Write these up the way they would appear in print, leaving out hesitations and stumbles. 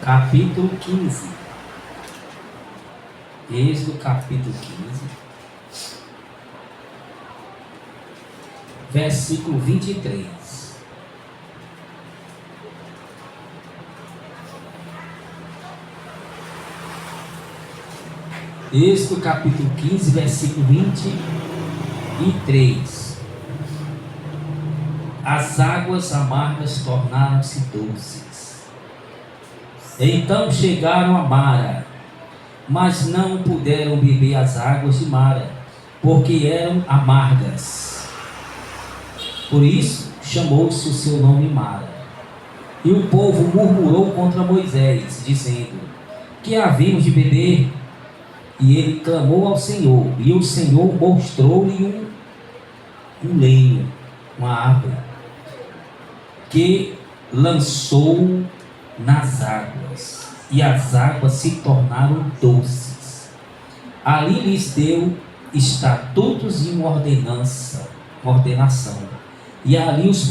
capítulo 15. Êxodo capítulo 15, versículo 23. Êxodo capítulo 15, versículo 23. As águas amargas tornaram-se doces. Então chegaram a Mara, mas não puderam beber as águas de Mara, porque eram amargas. Por isso chamou-se o seu nome Mara. E o povo murmurou contra Moisés, dizendo: que havíamos de beber? E ele clamou ao Senhor, e o Senhor mostrou-lhe um leiro, uma árvore, que lançou nas águas, e as águas se tornaram doces. Ali lhes deu estatutos e uma ordenação, e ali os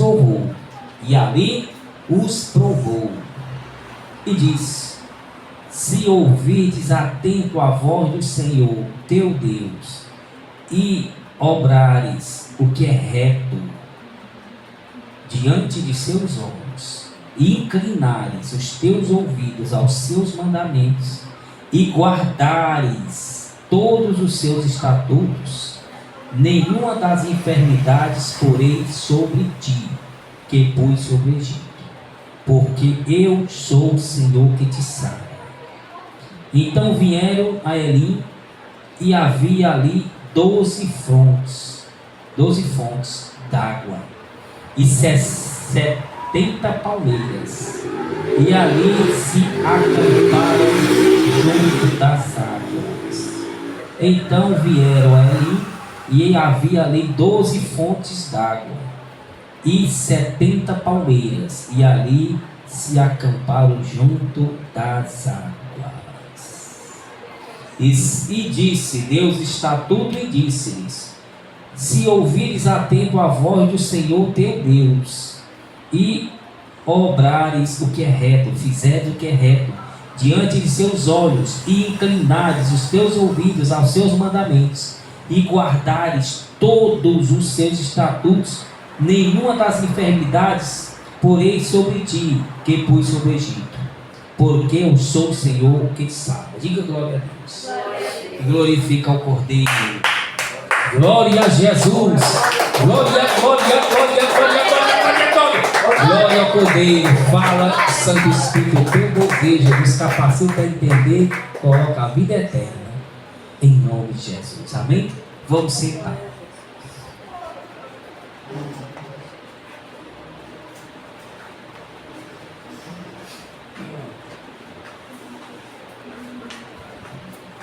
provou, e disse: se ouvirdes atento a voz do Senhor teu Deus, e obrares o que é reto diante de seus olhos, e inclinares os teus ouvidos aos seus mandamentos, e guardares todos os seus estatutos, nenhuma das enfermidades porei sobre ti, que pus sobre o Egito, porque eu sou o Senhor que te sara. Então vieram a Elim, e havia ali 12 fontes d'água, e 70 palmeiras, e ali se acamparam junto das águas. Então vieram a Elim, e havia ali 12 fontes d'água, e 70 palmeiras, e ali se acamparam junto das águas. E disse Deus estatuto, e disse-lhes: se ouvires atento a voz do Senhor teu Deus, e obrares o que é reto, fizeres o que é reto diante de seus olhos, e inclinares os teus ouvidos aos seus mandamentos, e guardares todos os seus estatutos, nenhuma das enfermidades porei sobre ti, que pus sobre o Egito, porque eu sou o Senhor que te sara. Diga glória a Deus. Glorifica o Cordeiro. Glória a Jesus. Glória ao Cordeiro. Fala, Santo Espírito, o teu desejo nos capacita a entender, coloca a vida eterna em nome de Jesus. Amém? Vamos sentar.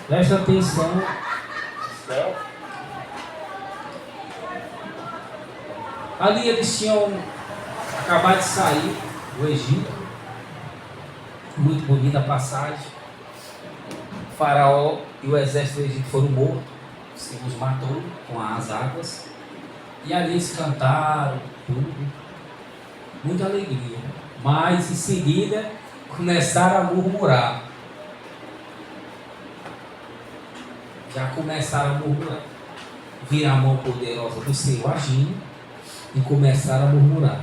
Presta atenção. Ali eles tinham acabado de sair do Egito. Muito bonita a passagem. O faraó e o exército do Egito foram mortos. O Senhor os matou com as águas. E ali eles cantaram tudo. Muita alegria. Mas em seguida começaram a murmurar. Já começaram a murmurar. Viram a mão poderosa do Senhor agindo e começaram a murmurar.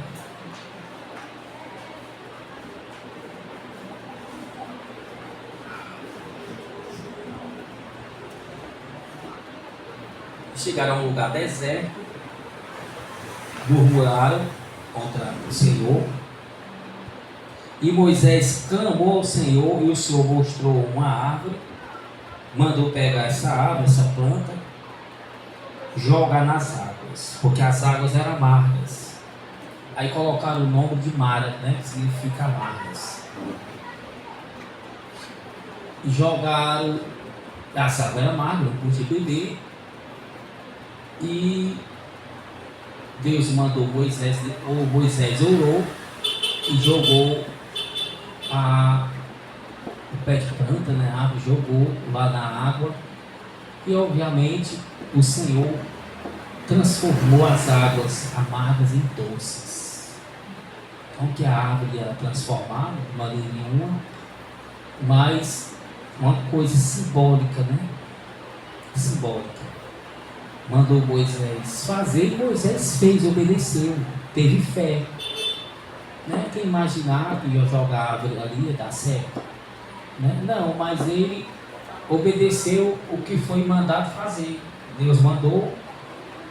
Chegaram a um lugar deserto, murmuraram contra o Senhor. E Moisés clamou ao Senhor, e o Senhor mostrou uma árvore. Mandou pegar essa árvore, essa planta, jogar nas águas, porque as águas eram amargas. Aí colocaram o nome de Mara, né, que significa amargas. E jogaram, essa água era amarga, não podia beber. E Deus mandou Moisés orou e jogou o pé de planta, né, a árvore, jogou lá na água, e obviamente o Senhor transformou as águas amargas em doces. Então que a árvore era transformada, uma linha, Mas uma coisa simbólica, né? Simbólica. Mandou Moisés fazer, e Moisés fez, obedeceu, teve fé. Né? Quem imaginava que ia jogar a árvore ali ia dar certo? Né? Não, mas ele obedeceu o que foi mandado fazer. Deus mandou,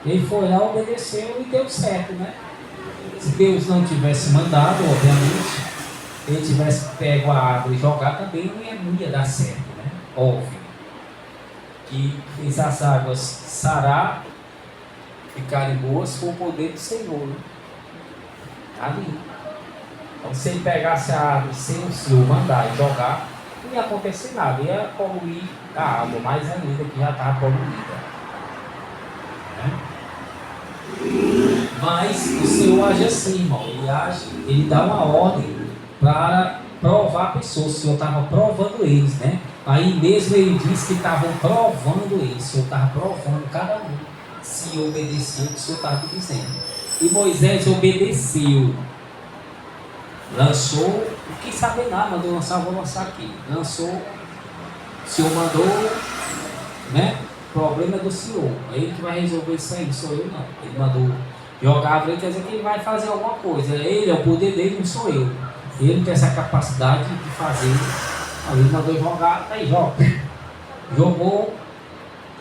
ele foi lá, obedeceu e deu certo, né? Se Deus não tivesse mandado, obviamente, ele tivesse pego a árvore e jogado, também não ia dar certo, né? Óbvio. Que fez as águas sarar, ficarem boas com o poder do Senhor, né? Ali. Então, se ele pegasse a árvore sem o Senhor mandar e jogar, não ia acontecer nada, ia poluir a água mais ainda, que já estava poluída. Né? Mas o Senhor age assim, irmão. Ele dá uma ordem para provar a pessoa. O Senhor estava provando eles, né? Aí mesmo ele disse que estavam provando eles. O Senhor estava provando cada um se obedeceu o que o Senhor estava dizendo. E Moisés obedeceu. Lançou, não quis saber nada, mandou lançar, vou lançar aqui. Lançou, o Senhor mandou, né? O problema é do Senhor. É Ele que vai resolver isso aí, não sou eu não. Ele mandou jogar a árvore, quer dizer que ele vai fazer alguma coisa. Ele é o poder dele, não sou eu. Ele não tem essa capacidade de fazer. Aí ele mandou jogar, aí joga. Jogou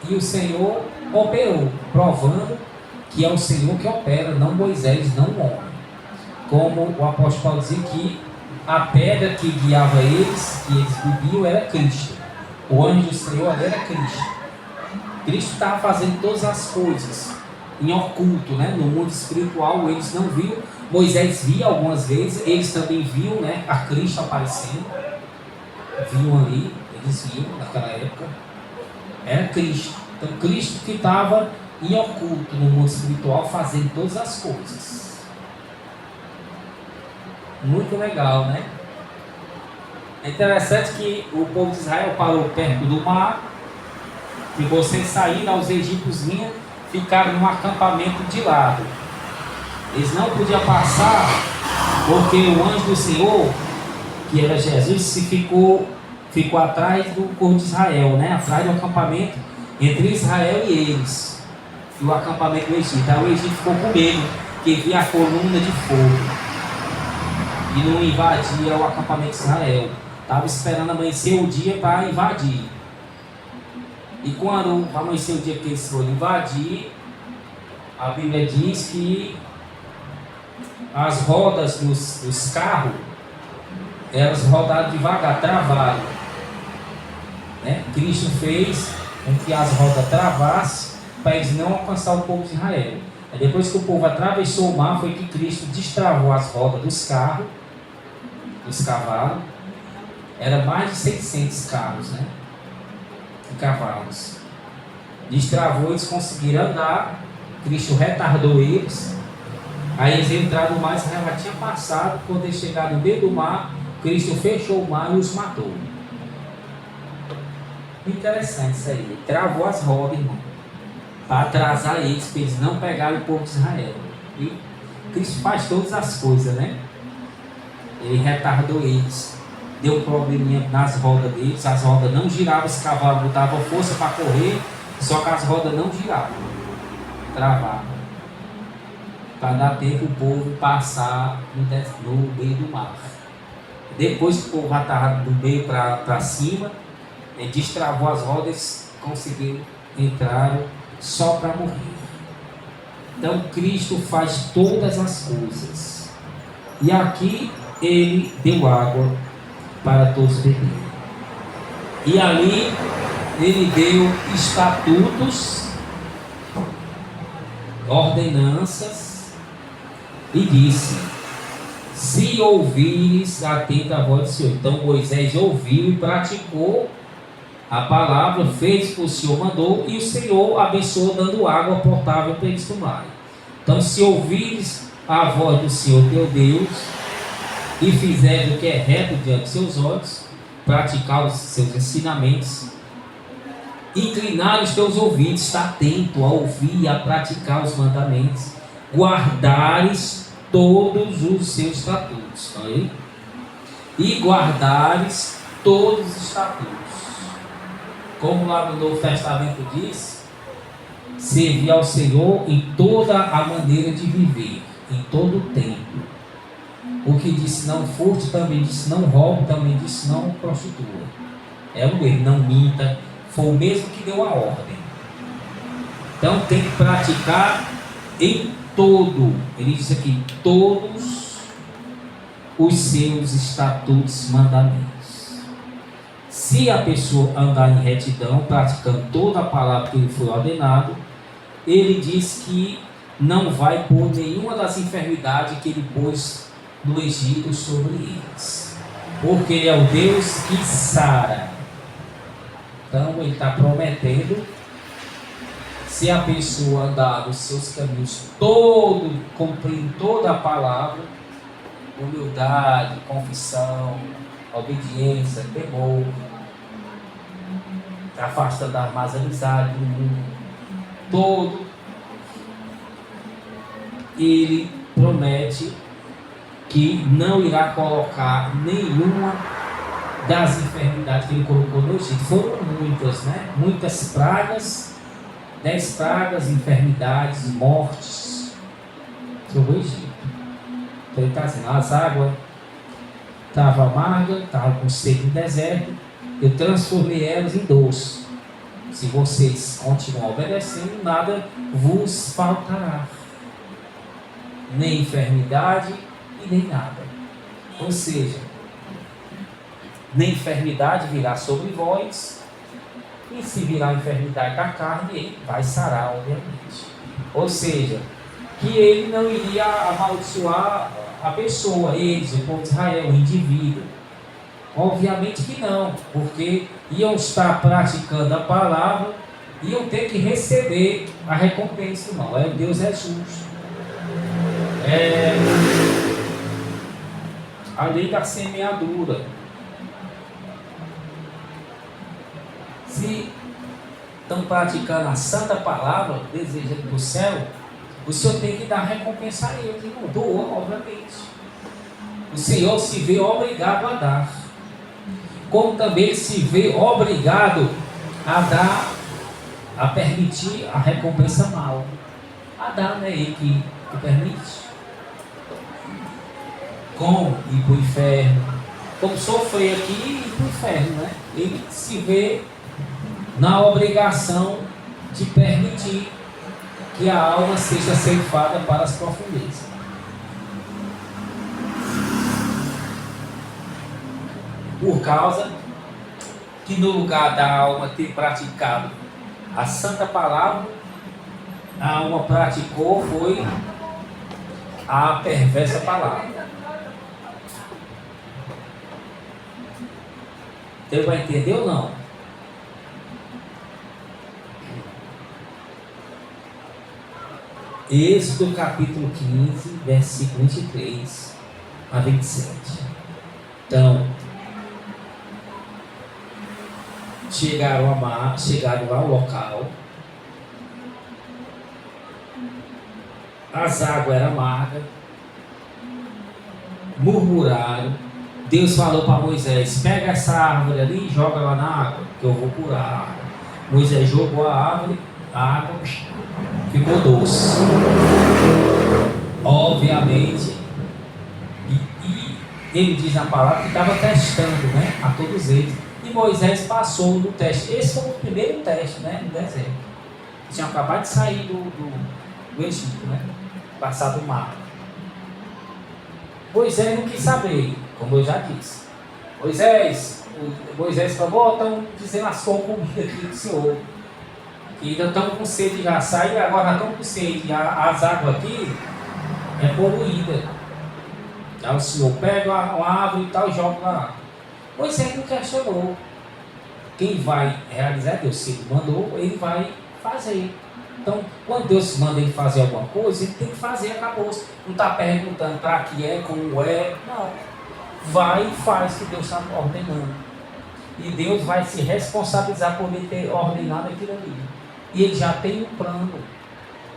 e o Senhor operou, provando que é o Senhor que opera, não Moisés, não o homem. Como o apóstolo Paulo dizia que a pedra que guiava eles, que eles bebiam, era Cristo. O anjo do Senhor era Cristo. Cristo estava fazendo todas as coisas em oculto, né? No mundo espiritual eles não viam. Moisés via algumas vezes, eles também viam, né? A Cristo aparecendo. Viam ali, eles viam naquela época. Era Cristo. Então Cristo que estava em oculto no mundo espiritual fazendo todas as coisas. Muito legal, né? É interessante que o povo de Israel parou perto do mar e vocês saíram, os egípcios vinham, ficaram num acampamento de lado. Eles não podiam passar porque o anjo do Senhor, que era Jesus, ficou atrás do povo de Israel, né? Atrás do acampamento entre Israel e eles. E o acampamento do Egito. Aí o Egito ficou com medo, porque via a coluna de fogo. E não invadia o acampamento de Israel. Estava esperando amanhecer o dia para invadir. E quando amanhecer o dia que eles foram invadir, a Bíblia diz que as rodas dos carros, elas rodaram devagar, travaram. Né? Cristo fez com que as rodas travassem para eles não alcançar o povo de Israel. Aí depois que o povo atravessou o mar, foi que Cristo destravou as rodas dos carros, dos cavalos. Era mais de 600 carros, né? De cavalos. Destravou, eles conseguiram andar. Cristo retardou eles. Aí eles entraram no mar, Israel já tinha passado. Quando eles chegaram no meio do mar, Cristo fechou o mar e os matou. Interessante isso aí. Ele travou as rodas, irmão, para atrasar eles, para eles não pegarem o povo de Israel. E Cristo faz todas as coisas, né? Ele retardou eles. Deu probleminha nas rodas deles. As rodas não giravam, os cavalos não davam força para correr. Só que as rodas não giravam. Travavam. Para dar tempo o povo passar no meio do mar. Depois que o povo já estava do meio para cima, ele destravou as rodas, conseguiu entrar só para morrer. Então Cristo faz todas as coisas. E aqui ele deu água para todos beberem. E ali ele deu estatutos, ordenanças e disse: se ouvires, atenta a voz do Senhor. Então Moisés ouviu e praticou a palavra, fez o que o Senhor mandou, e o Senhor abençoou dando água potável para eles tomarem. Então, se ouvires a voz do Senhor teu Deus e fizeres o que é reto diante de seus olhos, praticar os seus ensinamentos, inclinar os teus ouvidos, estar atento a ouvir e a praticar os mandamentos, guardares todos os seus estatutos, tá aí? E guardares todos os estatutos. Como lá no Novo Testamento diz, servir ao Senhor em toda a maneira de viver, em todo o tempo. O que disse não furte, também disse não roube, também disse não prostitua. É o mesmo, não minta, foi o mesmo que deu a ordem. Então tem que praticar em todo, ele diz aqui, todos os seus estatutos, mandamentos. Se a pessoa andar em retidão, praticando toda a palavra que lhe foi ordenado, ele diz que não vai pôr nenhuma das enfermidades que ele pôs no Egito sobre eles, porque ele é o Deus que sara. Então ele está prometendo, se a pessoa andar nos seus caminhos todo, cumprindo toda a palavra, humildade, confissão, obediência, temor, afastando das más amizades do mundo todo, ele promete que não irá colocar nenhuma das enfermidades que ele colocou no Egito. Foram muitas, né? Muitas pragas, 10 pragas, enfermidades, mortes sobre o Egito. Então ele está dizendo, as águas estavam amargas, estavam com sede no deserto, eu transformei elas em doce. Se vocês continuam obedecendo, nada vos faltará, nem enfermidade e nem nada. Ou seja, nem enfermidade virá sobre vós, e se virar a enfermidade da carne, ele vai sarar, obviamente. Ou seja, que ele não iria amaldiçoar a pessoa, eles, o povo de Israel, o indivíduo. Obviamente que não, porque iam estar praticando a palavra, iam ter que receber a recompensa, irmão. Deus é justo. A lei da semeadura. Se estão praticando a santa palavra, desejando do céu, o Senhor tem que dar recompensa a eles, irmão. Doa, obviamente. O Senhor se vê obrigado a dar, como também se vê obrigado a dar, a permitir a recompensa mal. A dar, né? Ele que permite. Como ir para o inferno, como sofrer aqui e ir para o inferno, né? Ele se vê na obrigação de permitir que a alma seja ceifada para as profundezas. Por causa que no lugar da alma ter praticado a santa palavra, a alma praticou foi a perversa palavra. Deu para entender ou não? Êxodo capítulo 15, versículo 23 a 27. Então, chegaram lá ao local, as águas eram amargas, murmuraram. Deus falou para Moisés: pega essa árvore ali e joga lá na água, que eu vou curar a água. Moisés jogou a árvore, a água ficou doce. Obviamente, e ele diz na palavra que estava testando, né, a todos eles. E Moisés passou no teste. Esse foi o primeiro teste, né, no deserto. Eles tinham acabado de sair do Egito, né, passar do mar. Moisés não quis saber, como eu já disse. Moisés falou: estão dizendo as comida aqui do Senhor. E ainda estão com sede, já saem, agora já estão com sede. As águas aqui é poluída. Aí o Senhor pega uma árvore e tal e joga lá. Moisés não questionou. Quem vai realizar é Deus. Se ele mandou, ele vai fazer. Então, quando Deus manda ele fazer alguma coisa, ele tem que fazer, acabou. Não está perguntando para que é, como é. Não. Vai e faz o que Deus está ordenando. E Deus vai se responsabilizar por ele ter ordenado aquilo ali. E ele já tem um plano.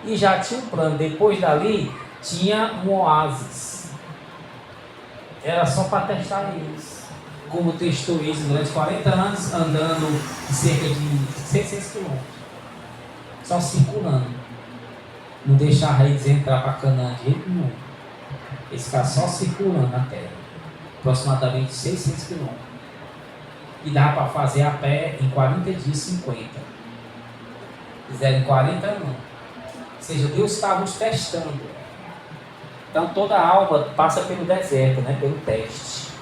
E já tinha um plano. Depois dali, tinha um oásis. Era só para testar eles. como testou eles durante 40 anos, andando cerca de 600 quilômetros, só circulando. Não deixava eles entrar para Canaã de jeito nenhum. Eles ficaram só circulando na terra, aproximadamente 600 quilômetros. E dava para fazer a pé em 40 dias 50. Fizeram em 40 anos. Ou seja, Deus estava os testando. Então toda alma passa pelo deserto, né? Pelo teste.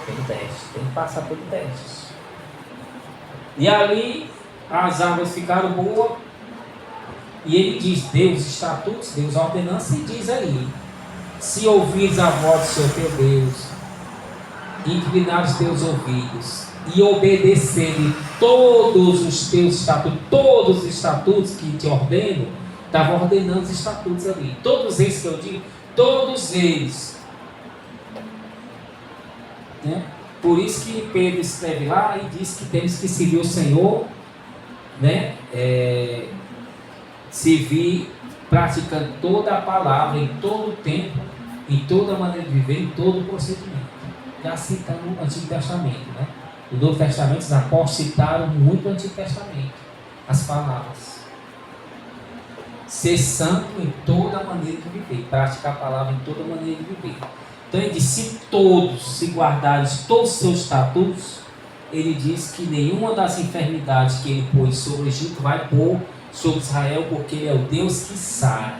Pelo teste. Tem que passar pelo teste. E ali as águas ficaram boas. E ele diz, Deus estatutos, Deus ordenança, e diz aí: se ouvires a voz do Senhor teu Deus, inclinar os teus ouvidos e obedecerem todos os teus estatutos que te ordeno. Estava ordenando os estatutos ali, todos eles que eu digo, todos eles, né? Por isso que Pedro escreve lá e diz que temos que seguir o Senhor, né? Servir praticando toda a palavra, em todo o tempo, em toda a maneira de viver, em todo o procedimento. Já citando o Antigo Testamento, né? O Novo Testamento, os apóstolos citaram muito o Antigo Testamento, as palavras. Ser santo em toda a maneira de viver, praticar a palavra em toda a maneira de viver. Então ele diz, se todos se guardarem todos os seus estatutos, ele diz que nenhuma das enfermidades que ele pôs sobre o Egito vai pôr sobre Israel, porque ele é o Deus que sara.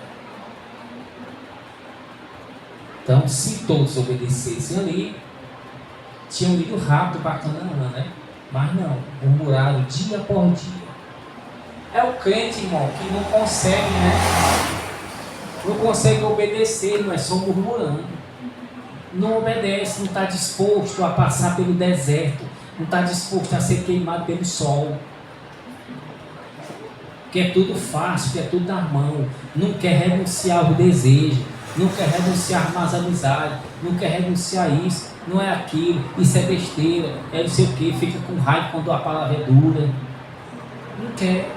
Então, se todos obedecessem ali, tinham ido rápido para Canaã, né? Mas não, murmuraram dia por dia. É o crente, irmão, que não consegue, né? Não consegue obedecer, não é só murmurando. Não obedece, não está disposto a passar pelo deserto, não está disposto a ser queimado pelo sol. Quer tudo fácil, quer tudo na mão, não quer renunciar ao desejo, não quer renunciar mais amizade, não quer renunciar isso, não é aquilo, isso é besteira, é não sei o que, fica com raiva quando a palavra é dura. Não quer.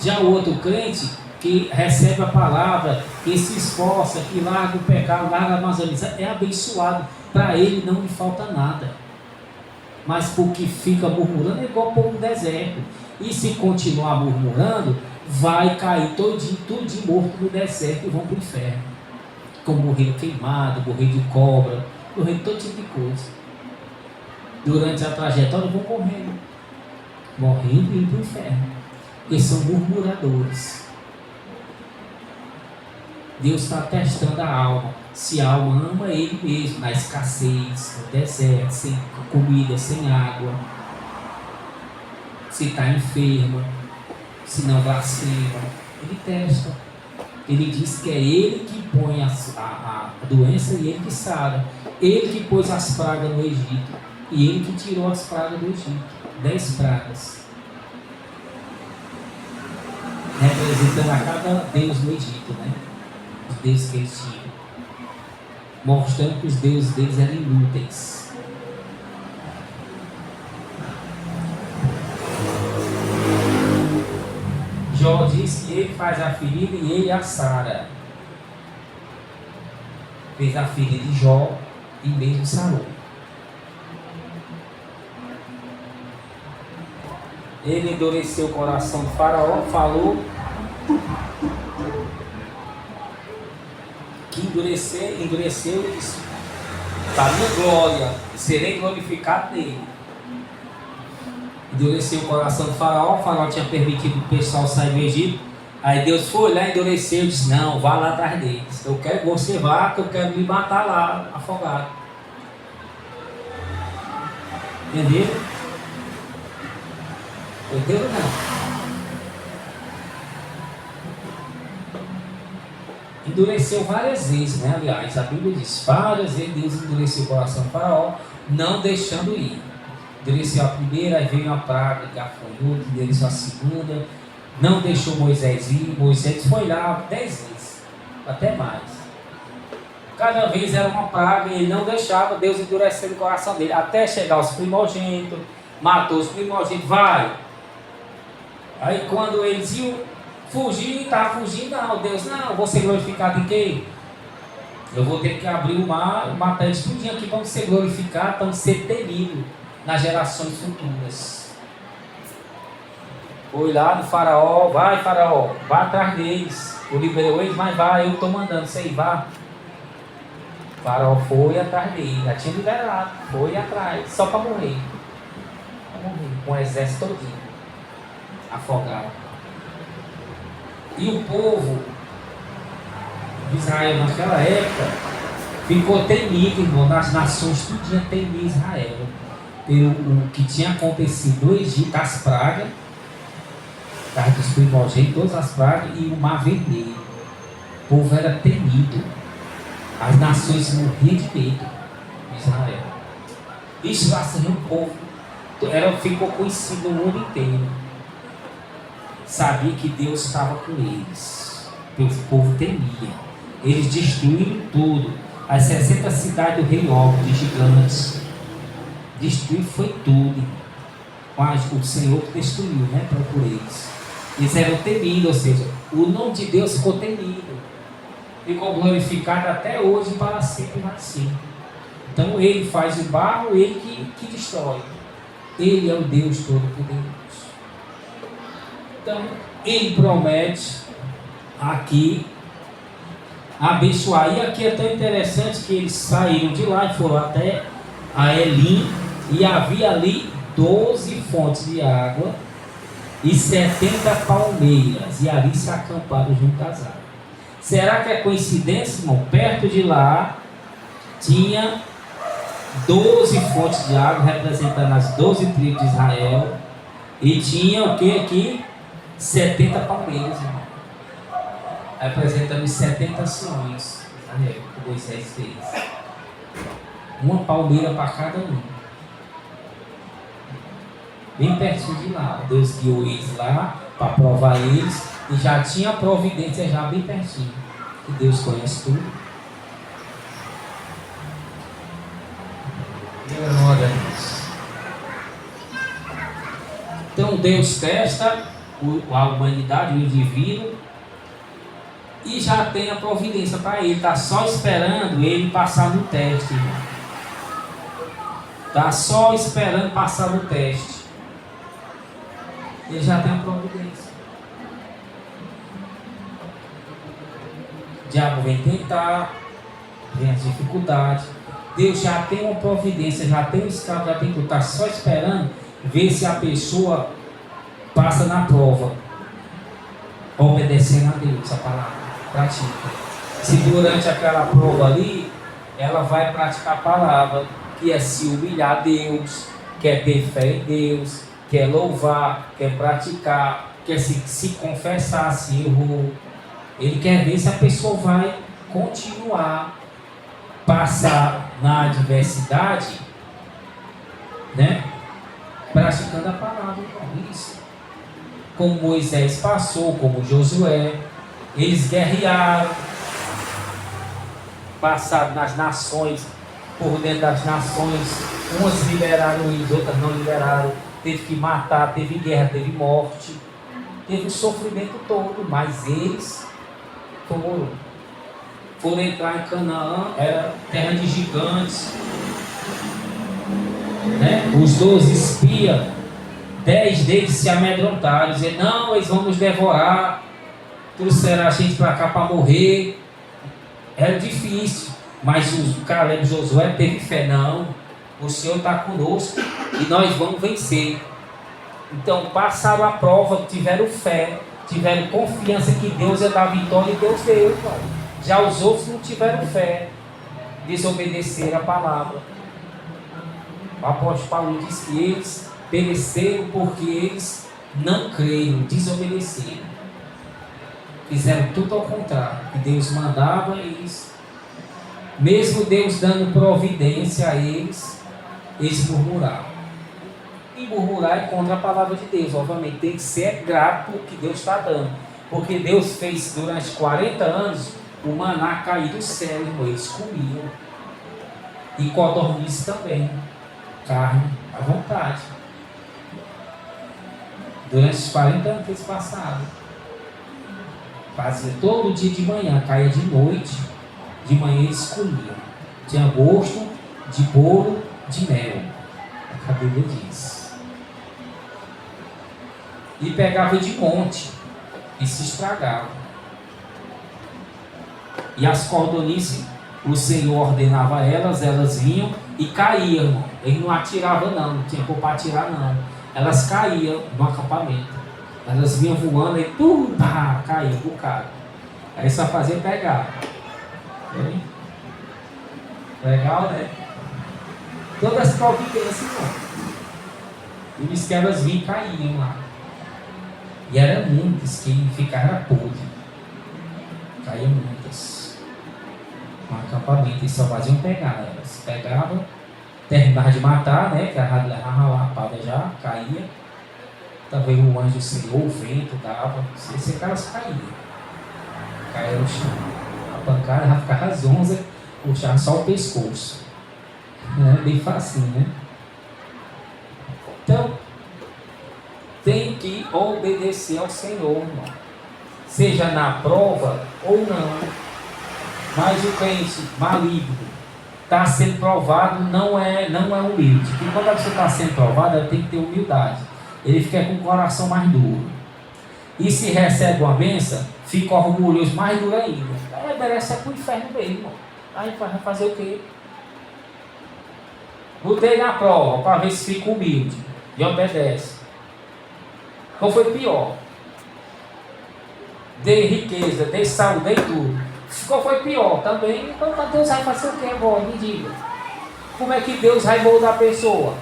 Já o outro crente que recebe a palavra, que se esforça, que larga o pecado, larga a mais amizade, é abençoado. Para ele não lhe falta nada. Mas porque fica murmurando, é igual o povo do deserto. E se continuar murmurando, vai cair todinho, tudo morto no deserto e vão para o inferno. Como morrer queimado, morrer de cobra, morrer de todo tipo de coisa. Durante a trajetória vão morrendo e indo para o inferno. Eles são murmuradores. Deus está testando a alma. Se a alma ama Ele mesmo, na escassez, no deserto, sem comida, sem água, se está enferma, se não blasfema, Ele testa. Ele diz que é Ele que põe a doença e Ele que sara. Ele que pôs as pragas no Egito e Ele que tirou as pragas do Egito. 10 pragas. Representando a cada Deus no Egito, né? Os deuses que eles tinham. Mostrando que os deuses deles eram inúteis. Jó diz que ele faz a ferida e ele a sara. Fez a ferida de Jó e mesmo sarou. Ele endureceu o coração do faraó, falou que endureceu e disse: para minha glória, serei glorificado nele. Endureceu o coração do faraó tinha permitido o pessoal sair do Egito. Aí Deus foi lá, endureceu e disse: não, vá lá atrás deles. Eu quero que você vá, que eu quero me matar lá, afogado. Entendeu? Entendeu ou não? Endureceu várias vezes, né? Aliás, a Bíblia diz: várias vezes Deus endureceu o coração do faraó, não deixando ir. Endureceu a primeira, aí veio a praga de gafanhoto, endureceu a segunda, não deixou Moisés ir. Moisés foi lá 10 vezes, até mais. Cada vez era uma praga e ele não deixava, Deus endurecendo o coração dele, até chegar aos primogênitos, matou os primogênitos, vai. Aí quando eles iam fugir, estava fugindo, não, Deus, não, vou ser glorificado em quem? Eu vou ter que abrir o mar, matar eles tudinho aqui, vamos ser glorificados, vamos ser temidos nas gerações futuras. Foi lá no faraó, vai atrás deles. Eu liberei eles, mas vai, eu estou mandando, você aí, vá. O faraó foi atrás dele, já tinha liberado, foi atrás, só para morrer. Para morrer, com o exército todinho, afogado. E o povo de Israel naquela época ficou temido, irmão, nas nações, tudinho temia Israel. Pelo que tinha acontecido no Egito, as pragas, dos primogênitos, todas as pragas e o mar vermelho. O povo era temido. As nações morriam de medo de Israel. Isso assim, o povo ficou conhecido no mundo inteiro. Sabia que Deus estava com eles. O povo temia. Eles destruíram tudo. As 60 cidades do rei Og, de gigantes. Destruiu foi tudo. Mas o Senhor destruiu, né? Por eles. Eles eram temidos, ou seja, o nome de Deus ficou temido. Ficou glorificado até hoje, para sempre e para sempre. Então ele faz o barro, ele que destrói. Ele é o Deus Todo-Poderoso. Então ele promete aqui abençoar. E aqui é tão interessante que eles saíram de lá e foram até a Elim, e havia ali 12 fontes de água e 70 palmeiras, e ali se acamparam junto às águas. Será que é coincidência, irmão? Perto de lá tinha 12 fontes de água, representando as 12 tribos de Israel, e tinha o que aqui? 70 palmeiras, irmão, representando os 70 anciões de Israel, que Moisés fez. Uma palmeira para cada um. Bem pertinho de lá. Deus guiou eles lá para provar eles, e já tinha a providência já bem pertinho. Que Deus conhece tudo. Glória a Deus. Então Deus testa a humanidade, o indivíduo, e já tem a providência para ele. Está só esperando ele passar no teste. Está só esperando passar no teste. Ele já tem a providência. O diabo vem tentar, vem as dificuldades. Deus já tem uma providência, já tem um escape, já tem tudo. Está só esperando ver se a pessoa passa na prova, obedecendo a Deus, a palavra, pratica. Se durante aquela prova ali, ela vai praticar a palavra, que é se humilhar a Deus, quer ter fé em Deus, quer louvar, quer praticar, quer se confessar se errou. Ele quer ver se a pessoa vai continuar, passar na adversidade, né? Praticando a palavra. Isso. Como Moisés passou, como Josué, eles guerrearam, passaram nas nações, por dentro das nações, umas liberaram eles, outras não liberaram, teve que matar, teve guerra, teve morte, teve o sofrimento todo, mas eles foram entrar em Canaã, era terra de gigantes, né? Os 12 espias, 10 deles se amedrontaram, dizer, não, eles vão nos devorar, trouxeram a gente para cá para morrer. Era difícil, mas o Caleb e Josué teve fé. Não, o Senhor está conosco e nós vamos vencer. Então passaram a prova, tiveram fé, tiveram confiança que Deus ia dar vitória, e Deus deu. Já os outros não tiveram fé, desobedeceram a palavra. O apóstolo Paulo diz que eles pereceram porque eles não creram, desobedeceram. Fizeram tudo ao contrário, que Deus mandava eles, mesmo Deus dando providência a eles, eles murmuraram. E murmurar é contra a palavra de Deus, obviamente, tem que ser grato pelo que Deus está dando, porque Deus fez durante 40 anos o maná cair do céu, irmão, eles comiam, e codorniz também, carne à vontade, durante os 40 anos que eles passaram. Fazia todo dia de manhã, caía de noite, De manhã eles comiam. Tinha gosto de bolo de mel. A Bíblia diz. E pegava de monte e se estragava. E as cordonices, o Senhor ordenava a elas, elas vinham e caíam, irmão. Ele não atirava não tinha como atirar não. Elas caíam no acampamento. Elas vinham voando e tudo, caía do cara. Aí só fazia pegar. Legal, né? Todas as providências, irmão. E os que elas vinham e caíam lá. E eram muitas que ficaram podres. Caíam muitas. No acampamento, e só faziam pegar. Elas pegavam, terminavam de matar, né? Que a lapada já caía. Talvez o anjo do Senhor, o vento dava. Esse caras caíam. Caíram no chão. A pancada já ficava zonza, puxava só o pescoço. Bem facinho, né? Então, tem que obedecer ao Senhor, irmão. Seja na prova ou não. Mas o crente maligno está sendo provado, não é humilde. Porque quando a pessoa está sendo provada, ela tem que ter humildade. Ele fica com o coração mais duro. E se recebe uma bênção, fica orgulhoso, mais duro ainda. Aí merece para o inferno mesmo, irmão. Aí vai fazer o quê? Botei na prova para ver se fica humilde e obedece. Qual foi pior? Dei riqueza, dei saúde, dei tudo. Qual foi pior? Também, então Deus vai fazer o que agora? Me diga. Como é que Deus vai moldar a pessoa?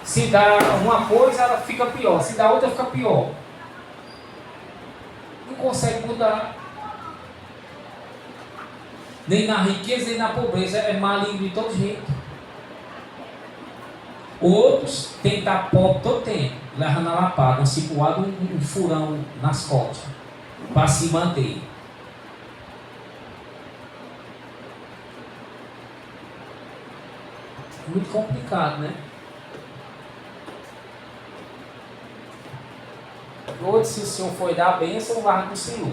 Se dá uma coisa, ela fica pior. Se dá outra, fica pior. Não consegue mudar. Nem na riqueza, nem na pobreza. É maligno de todo jeito. Outros têm que estar pobre todo tempo, levando a lapada, cipuado um furão nas costas, para se manter. Muito complicado, né? Outros, se o Senhor for dar a bênção, larga do Senhor.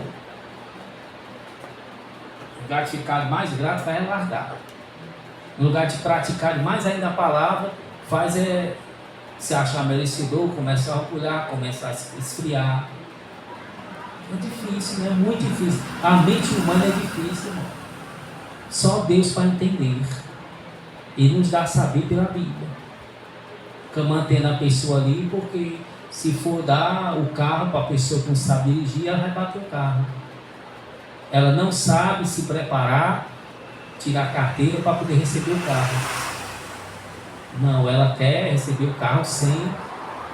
No lugar de ficar mais grato, vai largar. No lugar de praticar mais ainda a palavra, faz se achar merecedor, começa a orgulhar, começa a esfriar. É difícil, né? Muito difícil. A mente humana é difícil, irmão. Só Deus para entender. E nos dá a saber pela Bíblia. Fica mantendo a pessoa ali, porque se for dar o carro para a pessoa que não sabe dirigir, ela vai bater o carro. Ela não sabe se preparar, tirar a carteira para poder receber o carro. Não, ela quer receber o carro sem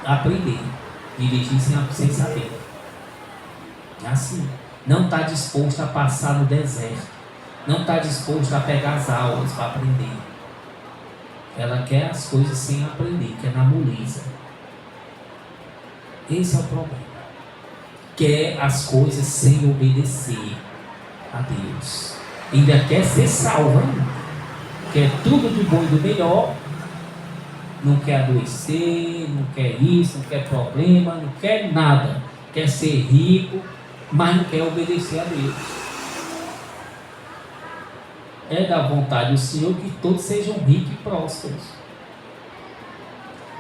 aprender, dirigir sem saber. É assim. Não está disposto a passar no deserto. Não está disposto a pegar as aulas para aprender. Ela quer as coisas sem aprender, quer na moleza. Esse é o problema. Quer as coisas sem obedecer a Deus. Ainda quer ser salvo, hein? Quer tudo do bom e do melhor. Não quer adoecer, não quer isso, não quer problema, não quer nada. Quer ser rico, mas não quer obedecer a Deus. É da vontade do Senhor que todos sejam ricos e prósperos.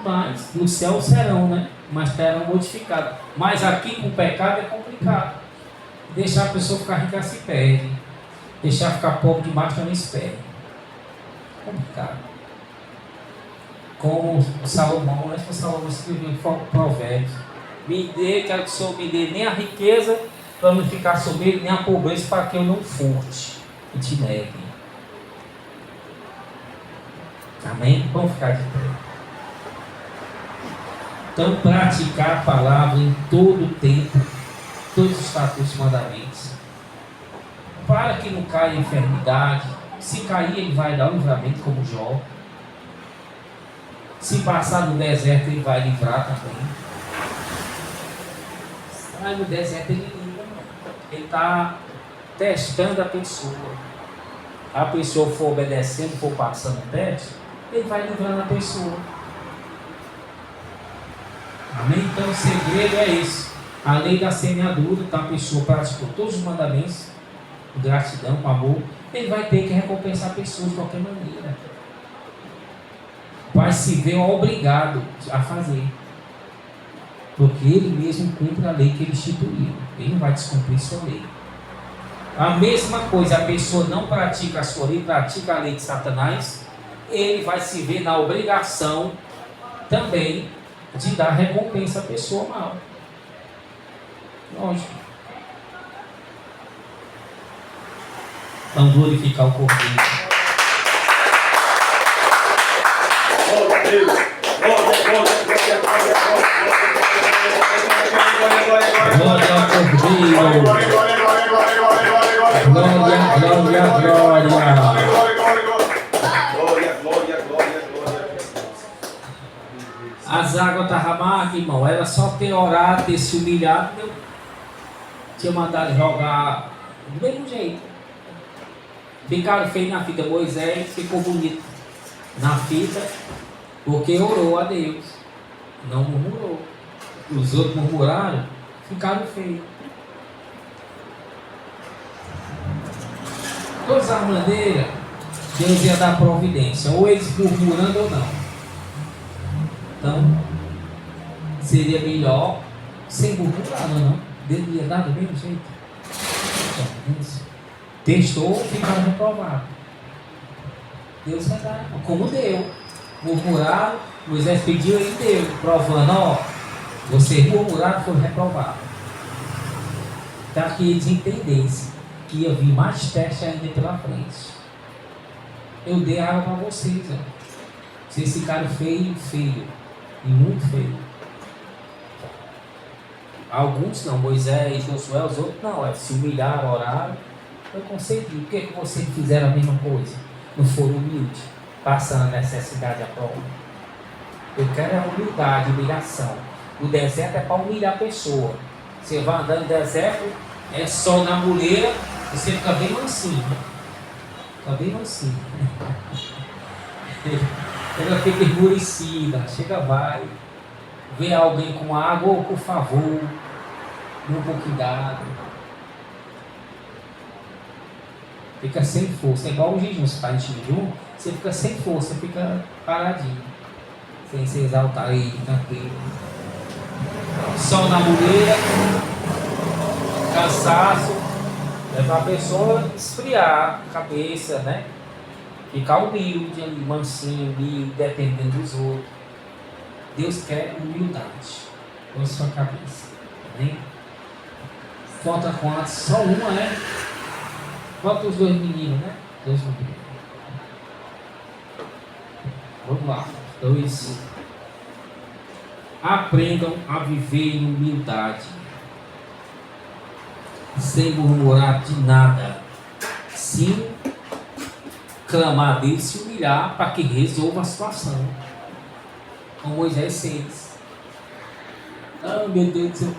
Mas no céu serão, né? Mas terão modificado. Mas aqui com o pecado é complicado. Deixar a pessoa ficar rica se perde. Deixar ficar pobre demais também se perde. Complicado. Como o Salomão, né? O Salomão escreveu em Provérbios: me dê, quero que o Senhor me dê nem a riqueza para não ficar soberbo, nem a pobreza para que eu não furte e te negue. Amém? Vamos ficar de pé. Então, praticar a palavra em todo o tempo, todos os estatutos e mandamentos, para que não caia em enfermidade. Se cair, ele vai dar um livramento como Jó. Se passar no deserto, ele vai livrar também. Mas no deserto ele livra. Ele está testando a pessoa. A pessoa for obedecendo, for passando o teste, ele vai livrando a pessoa. Amém? Então o segredo é esse. A lei da semeadura, então a pessoa praticou todos os mandamentos, com gratidão, com amor. ele vai ter que recompensar a pessoa de qualquer maneira. Vai se ver obrigado a fazer. Porque ele mesmo cumpre a lei que ele instituiu. Ele não vai descumprir sua lei. A mesma coisa, a pessoa não pratica a sua lei, pratica a lei de Satanás, ele vai se ver na obrigação também de dar recompensa à pessoa mal. Lógico. Vamos glorificar o Cordeiro. Glória a Deus. Glória ao Cordeiro. Glória. As águas estavam amargas, irmão. Era só ter orado, ter se humilhado. Eu tinha mandado jogar do mesmo jeito. Ficaram feios na fita. Moisés ficou bonito na fita porque orou a Deus. Não murmurou. Os outros murmuraram, ficaram feios. De todas as maneiras, Deus ia dar providência, ou eles murmurando ou não. Então, seria melhor sem murmurar, não? Deus ia dar do mesmo jeito. Testou, ficaram reprovados. Deus vai dar, como deu. Murmuraram, Moisés pediu, ele deu, provando, ó, vocês murmuraram, foram reprovados. Para que eles entendessem que ia vir mais teste ainda pela frente. Eu dei água para vocês, ó. Vocês ficaram feio, e muito feio. Alguns não, Moisés, Josué, os outros não, se humilharam, oraram, eu concedi. Por que vocês fizeram a mesma coisa? Não foram humildes, passando a necessidade à prova. Eu quero a humildade, humilhação. O deserto é para humilhar a pessoa. Você vai andando no deserto, é sol na muleira, você fica bem mansinho. Fica bem mansinho. Ela fica esmurecida, chega, vai. Vê alguém com água, ou por favor, um pouquinho d'água. Fica sem força, é igual o jejum, você está em jejum, você fica sem força, fica paradinho, sem se exaltar, aí, tranquilo. Sol na muleira, cansaço, é para a pessoa esfriar a cabeça, né? Ficar humilde, mansinho, humilde, dependendo dos outros. Deus quer humildade com sua cabeça. Amém? Falta quantos? Só uma, né? Falta os dois meninos, né? Dois meninos. Vamos lá. 2. Aprendam a viver em humildade, sem murmurar de nada. Sim, clamar a Deus, se humilhar para que resolva a situação. Com Moisés 6. Ah, meu Deus do céu,